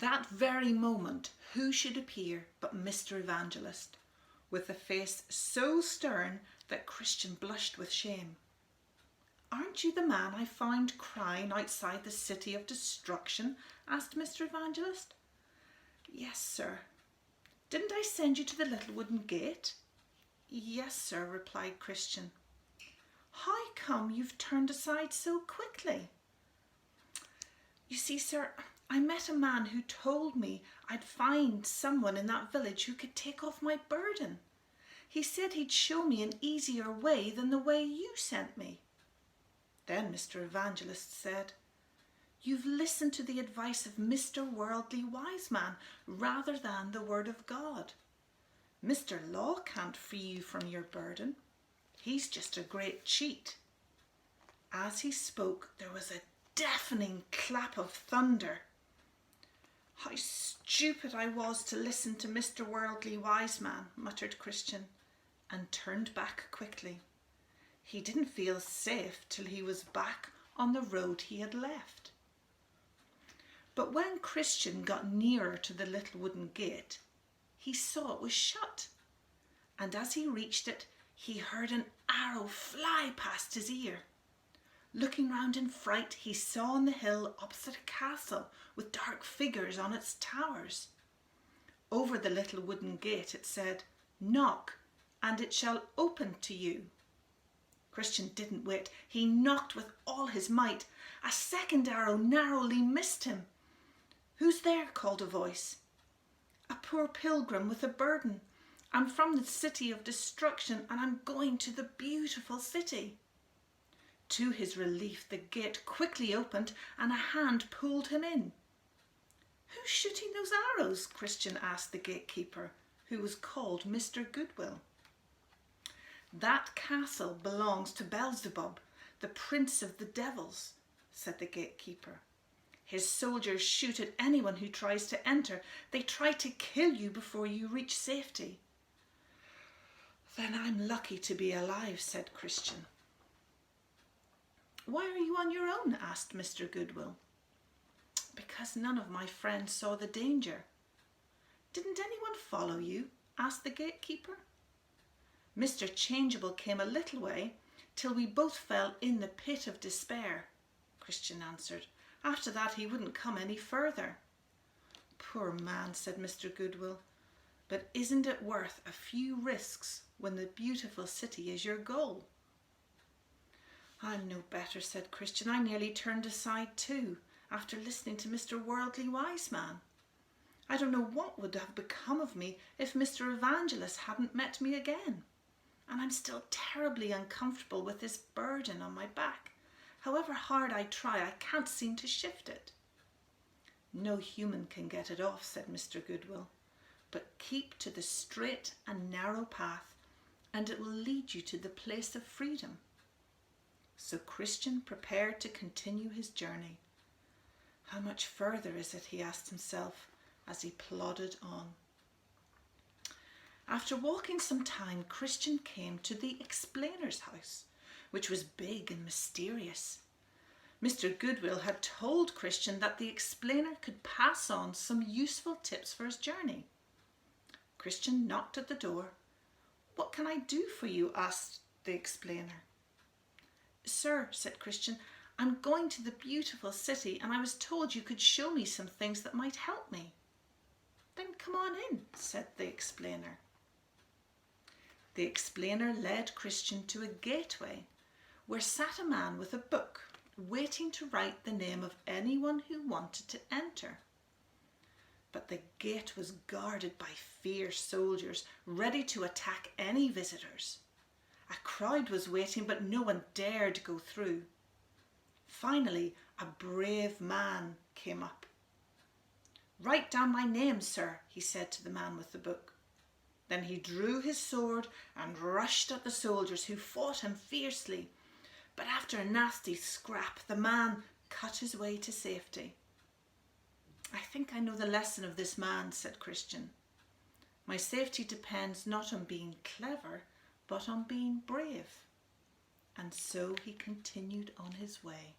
That very moment, who should appear but Mr. Evangelist, with a face so stern that Christian blushed with shame. "Aren't you the man I found crying outside the city of destruction?" asked Mr. Evangelist. "Yes, sir." "Didn't I send you to the little wooden gate?" "Yes, sir," replied Christian. "How come you've turned aside so quickly?" "You see, sir, I met a man who told me I'd find someone in that village who could take off my burden. He said he'd show me an easier way than the way you sent me." Then Mr. Evangelist said, "You've listened to the advice of Mr. Worldly Wise Man rather than the word of God. Mr. Law can't free you from your burden. He's just a great cheat." As he spoke, there was a deafening clap of thunder. "How stupid I was to listen to Mr. Worldly Wise Man," muttered Christian, and turned back quickly. He didn't feel safe till he was back on the road he had left. But when Christian got nearer to the little wooden gate, he saw it was shut, and as he reached it, he heard an arrow fly past his ear. Looking round in fright, he saw on the hill opposite a castle with dark figures on its towers. Over the little wooden gate it said, "Knock, and it shall open to you." Christian didn't wait. He knocked with all his might. A second arrow narrowly missed him. "Who's there?" called a voice. "A poor pilgrim with a burden. I'm from the city of destruction, and I'm going to the beautiful city." To his relief, the gate quickly opened and a hand pulled him in. "Who's shooting those arrows?" Christian asked the gatekeeper, who was called Mr. Goodwill. "That castle belongs to Beelzebub, the prince of the devils," said the gatekeeper. "His soldiers shoot at anyone who tries to enter. They try to kill you before you reach safety." "Then I'm lucky to be alive," said Christian. "Why are you on your own?" asked Mr. Goodwill. "Because none of my friends saw the danger." "Didn't anyone follow you?" asked the gatekeeper. "Mr. Changeable came a little way till we both fell in the pit of despair," Christian answered. "After that he wouldn't come any further." "Poor man," said Mr. Goodwill. "But isn't it worth a few risks when the beautiful city is your goal?" "I'm no better," said Christian. "I nearly turned aside too, after listening to Mr. Worldly Wise Man. I don't know what would have become of me if Mr. Evangelist hadn't met me again. And I'm still terribly uncomfortable with this burden on my back. However hard I try, I can't seem to shift it." "No human can get it off," said Mr. Goodwill. "But keep to the straight and narrow path, and it will lead you to the place of freedom." So Christian prepared to continue his journey. How much further is it, he asked himself as he plodded on. After walking some time, Christian came to the explainer's house, which was big and mysterious. Mr. Goodwill had told Christian that the explainer could pass on some useful tips for his journey. Christian knocked at the door. "What can I do for you?" asked the explainer. "Sir," said Christian, "I'm going to the beautiful city, and I was told you could show me some things that might help me." "Then come on in," said the explainer. The explainer led Christian to a gateway where sat a man with a book, waiting to write the name of anyone who wanted to enter. But the gate was guarded by fierce soldiers, ready to attack any visitors. A crowd was waiting, but no one dared go through. Finally, a brave man came up. "Write down my name, sir," he said to the man with the book. Then he drew his sword and rushed at the soldiers, who fought him fiercely. But after a nasty scrap, the man cut his way to safety. "I think I know the lesson of this man," said Christian. "My safety depends not on being clever, but on being brave." And so he continued on his way.